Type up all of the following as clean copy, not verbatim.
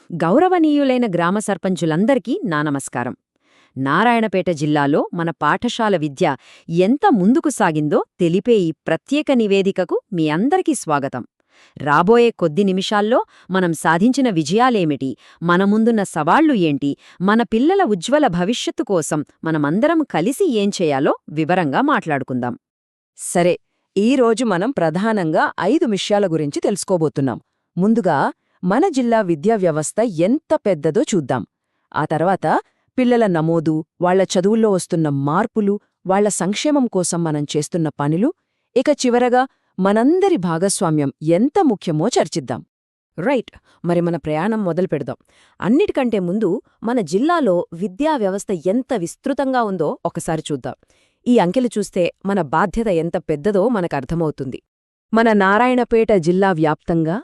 గౌరవనీయులైన గ్రామ సర్పంచులందరికీ నా నమస్కారం. నారాయణపేట జిల్లాలో మన పాఠశాల విద్య ఎంత ముందుకు సాగిందో తెలిపే ఈ ప్రత్యేక నివేదికకు మీ అందరికీ స్వాగతం. రాబోయే కొద్ది నిమిషాల్లో మనం సాధించిన విజయాలేమిటి, మన ముందున్న సవాళ్లు ఏంటి, మన పిల్లల ఉజ్వల భవిష్యత్తు కోసం మనమందరం కలిసి ఏం చేయాలో వివరంగా మాట్లాడుకుందాం. సరే, ఈరోజు మనం ప్రధానంగా 5 విషయాల గురించి తెలుసుకోబోతున్నాం. ముందుగా మన జిల్లా విద్యా వ్యవస్థ ఎంత పెద్దదో చూద్దాం. ఆ తర్వాత పిల్లల నమోదు, వాళ్ల చదువుల్లో వస్తున్న మార్పులు, వాళ్ల సంక్షేమం కోసం మనం చేస్తున్న పనులు, ఇక చివరగా మనందరి భాగస్వామ్యం ఎంత ముఖ్యమో చర్చిద్దాం. రైట్, మరి మన ప్రయాణం మొదలు పెడదాం. అన్నిటికంటే ముందు మన జిల్లాలో విద్యా వ్యవస్థ ఎంత విస్తృతంగా ఉందో ఒకసారి చూద్దాం. ఈ అంకెలు చూస్తే మన బాధ్యత ఎంత పెద్దదో మనకర్థమవుతుంది. మన నారాయణపేట జిల్లా వ్యాప్తంగా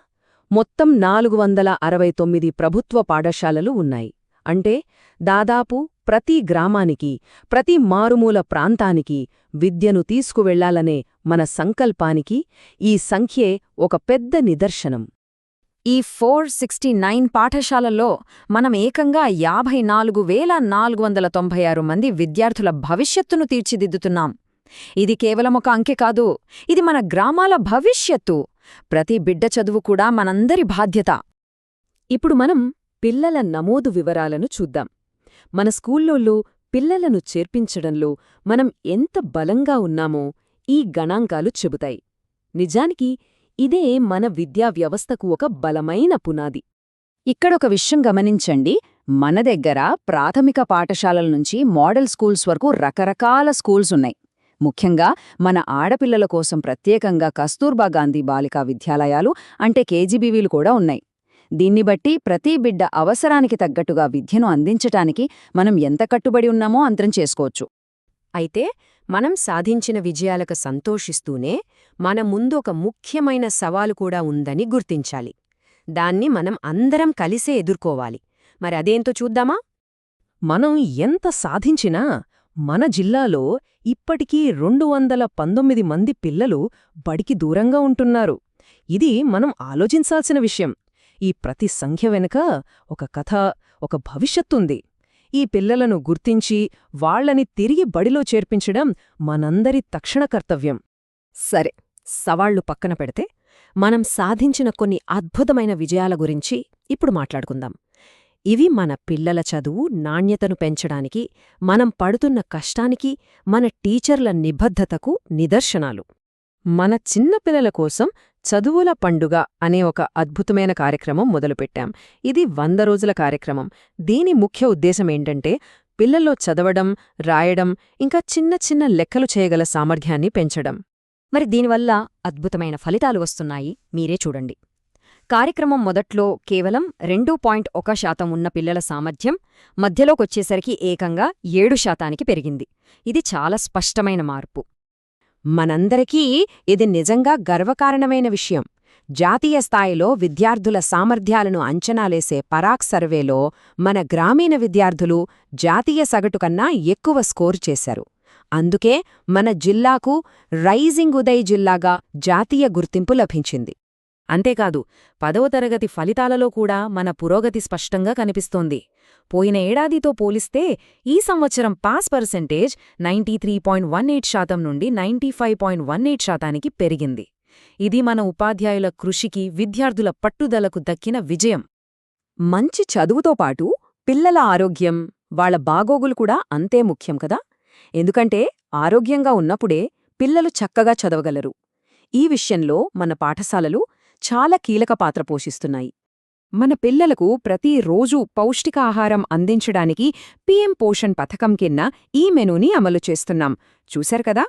మొత్తం 469 ప్రభుత్వ పాఠశాలలు ఉన్నాయి. అంటే దాదాపు ప్రతి గ్రామానికి, ప్రతి మారుమూల ప్రాంతానికి విద్యను తీసుకువెళ్లాలనే మన సంకల్పానికి ఈ సంఖ్యే ఒక పెద్ద నిదర్శనం. ఈ 469 పాఠశాలల్లో మనం ఏకంగా 54,496 మంది విద్యార్థుల భవిష్యత్తును తీర్చిదిద్దుతున్నాం. ఇది కేవలం ఒక అంకె కాదు, ఇది మన గ్రామాల భవిష్యత్తు. ప్రతి బిడ్డ చదువు కూడా మనందరి బాధ్యత. ఇప్పుడు మనం పిల్లల నమోదు వివరాలను చూద్దాం. మన స్కూల్లోళ్ళు పిల్లలను చేర్పించడంలో మనం ఎంత బలంగా ఉన్నామో ఈ గణాంకాలు చెబుతాయి. నిజానికి ఇదే మన విద్యా వ్యవస్థకు ఒక బలమైన పునాది. ఇక్కడొక విషయం గమనించండి. మన దగ్గర ప్రాథమిక పాఠశాలల నుంచి మోడల్ స్కూల్స్ వరకు రకరకాల స్కూల్స్ ఉన్నాయి. ముఖ్యంగా మన ఆడపిల్లల కోసం ప్రత్యేకంగా కస్తూర్బా గాంధీ బాలికా విద్యాలయాలు అంటే కేజీబీవీలు కూడా ఉన్నాయి. దీన్ని బట్టి ప్రతి బిడ్డ అవసరానికి తగ్గట్టుగా విద్యను అందించటానికి మనం ఎంత కట్టుబడి ఉన్నామో అర్థం చేసుకోవచ్చు. అయితే మనం సాధించిన విజయాలకు సంతోషిస్తూనే మన ముందు ఒక ముఖ్యమైన సవాలు కూడా ఉందని గుర్తించాలి. దాన్ని మనం అందరం కలిసే ఎదుర్కోవాలి. మరి అదేంతో చూద్దామా? మనం ఎంత సాధించినా మన జిల్లాలో ఇప్పటికీ 219 మంది పిల్లలు బడికి దూరంగా ఉంటున్నారు. ఇది మనం ఆలోచించాల్సిన విషయం. ఈ ప్రతి సంఖ్య వెనుక ఒక కథ, ఒక భవిష్యత్తుంది. ఈ పిల్లలను గుర్తించి వాళ్లని తిరిగి బడిలో చేర్పించడం మనందరి తక్షణ కర్తవ్యం. సరే, సవాళ్లు పక్కన పెడితే మనం సాధించిన కొన్ని అద్భుతమైన విజయాల గురించి ఇప్పుడు మాట్లాడుకుందాం. ఇవి మన పిల్లల చదువు నాణ్యతను పెంచడానికి మనం పడుతున్న కష్టానికి, మన టీచర్ల నిబద్ధతకు నిదర్శనాలు. మన చిన్నపిల్లల కోసం చదువుల పండుగ అనే ఒక అద్భుతమైన కార్యక్రమం మొదలుపెట్టాం. ఇది 100 రోజుల కార్యక్రమం. దీని ముఖ్య ఉద్దేశమేంటంటే పిల్లల్లో చదవడం, రాయడం, ఇంకా చిన్న చిన్న లెక్కలు చేయగల సామర్థ్యాన్ని పెంచడం. మరి దీనివల్ల అద్భుతమైన ఫలితాలు వస్తున్నాయి, మీరే చూడండి. కార్యక్రమం మొదట్లో కేవలం 2.1% ఉన్న పిల్లల సామర్థ్యం మధ్యలోకొచ్చేసరికి ఏకంగా 7% పెరిగింది. ఇది చాలా స్పష్టమైన మార్పు. మనందరికీ ఇది నిజంగా గర్వకారణమైన విషయం. జాతీయ స్థాయిలో విద్యార్థుల సామర్థ్యాలను అంచనాలేసే పరాక్ సర్వేలో మన గ్రామీణ విద్యార్థులు జాతీయ సగటు కన్నా ఎక్కువ స్కోర్ చేశారు. అందుకే మన జిల్లాకు రైజింగ్ ఉదయ్ జిల్లాగా జాతీయ గుర్తింపు లభించింది. అంతేకాదు, 10వ తరగతి ఫలితాలలో కూడా మన పురోగతి స్పష్టంగా కనిపిస్తోంది. పోయిన ఏడాదితో పోలిస్తే ఈ సంవత్సరం పాస్ పర్సెంటేజ్ 93.18% నుండి 95.18%కి పెరిగింది. ఇది మన ఉపాధ్యాయుల కృషికి, విద్యార్థుల పట్టుదలకు దక్కిన విజయం. మంచి చదువుతో పాటు పిల్లల ఆరోగ్యం, వాళ్ల బాగోగులు కూడా అంతే ముఖ్యం కదా. ఎందుకంటే ఆరోగ్యంగా ఉన్నప్పుడే పిల్లలు చక్కగా చదవగలరు. ఈ విషయంలో మన పాఠశాలలు చాలా కీలక పాత్ర పోషిస్తున్నాయి. మన పిల్లలకు ప్రతిరోజూ పౌష్టికాహారం అందించడానికి పీఎం పోషణ్ పథకం కింద ఈ మెనూని అమలు చేస్తున్నాం. చూశారు కదా,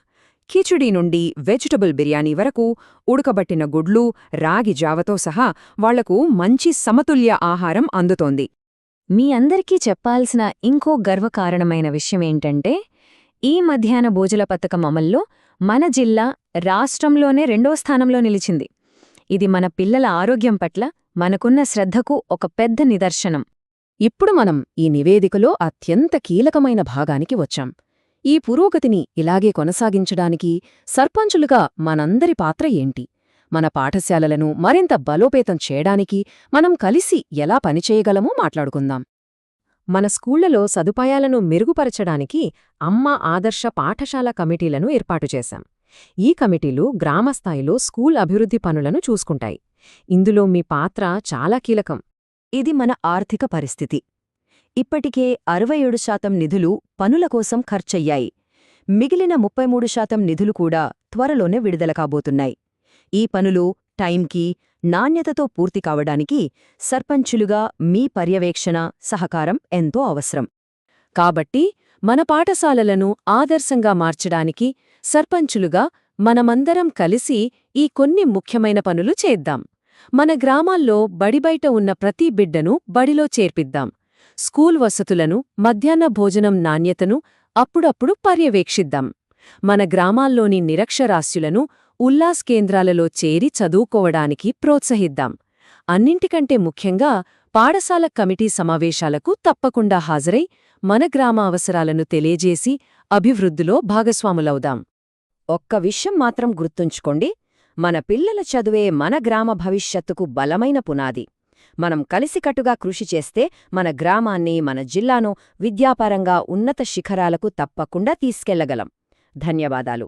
కిచిడీ నుండి వెజిటబుల్ బిర్యానీ వరకు, ఉడకబట్టిన గుడ్లు, రాగి జావతో సహా వాళ్లకు మంచి సమతుల్య ఆహారం అందుతోంది. మీ అందరికీ చెప్పాల్సిన ఇంకో గర్వకారణమైన విషయమేంటంటే ఈ మధ్యాహ్న భోజన పథకం అమల్లో మన జిల్లా రాష్ట్రంలోనే 2వ స్థానంలో నిలిచింది. ఇది మన పిల్లల ఆరోగ్యం పట్ల మనకున్న శ్రద్ధకు ఒక పెద్ద నిదర్శనం. ఇప్పుడు మనం ఈ నివేదికలో అత్యంత కీలకమైన భాగానికి వచ్చాం. ఈ పురోగతిని ఇలాగే కొనసాగించడానికి సర్పంచులుగా మనందరి పాత్ర ఏంటి? మన పాఠశాలలను మరింత బలోపేతం చేయడానికి మనం కలిసి ఎలా పనిచేయగలమో మాట్లాడుకుందాం. మన స్కూళ్లలో సదుపాయాలను మెరుగుపరచడానికి అమ్మ ఆదర్శ పాఠశాల కమిటీలను ఏర్పాటు చేశాం. ఈ కమిటీలు గ్రామస్థాయిలో స్కూల్ అభివృద్ధి పనులను చూసుకుంటాయి. ఇందులో మీ పాత్ర చాలా కీలకం. ఇది మన ఆర్థిక పరిస్థితి. ఇప్పటికే 67% నిధులు పనుల కోసం ఖర్చయ్యాయి. మిగిలిన 33% నిధులు కూడా త్వరలోనే విడుదల కాబోతున్నాయి. ఈ పనులు టైంకి, నాణ్యతతో పూర్తి కావడానికి సర్పంచులుగా మీ పర్యవేక్షణ, సహకారం ఎంతో అవసరం. కాబట్టి మన పాఠశాలలను ఆదర్శంగా మార్చడానికి సర్పంచులుగా మనమందరం కలిసి ఈ కొన్ని ముఖ్యమైన పనులు చేద్దాం. మన గ్రామాల్లో బడిబయట ఉన్న ప్రతి బిడ్డను బడిలో చేర్పిద్దాం. స్కూల్ వసతులను, మధ్యాహ్న భోజనం నాణ్యతను అప్పుడప్పుడు పర్యవేక్షిద్దాం. మన గ్రామాల్లోని నిరక్షరాస్యులను ఉల్లాస్ కేంద్రాలలో చేరి చదువుకోవడానికి ప్రోత్సహిద్దాం. అన్నింటికంటే ముఖ్యంగా పాఠశాల కమిటీ సమావేశాలకు తప్పకుండా హాజరై మన గ్రామ అవసరాలను తెలియజేసి అభివృద్ధిలో భాగస్వాములవుదాం. ఒక్క విషయం మాత్రం గుర్తుంచుకోండి, మన పిల్లల చదువే మన గ్రామ భవిష్యత్తుకు బలమైన పునాది. మనం కలిసికట్టుగా కృషి చేస్తే మన గ్రామాన్ని, మన జిల్లాను విద్యాపరంగా ఉన్నత శిఖరాలకు తప్పకుండా తీసుకెళ్లగలం. ధన్యవాదాలు.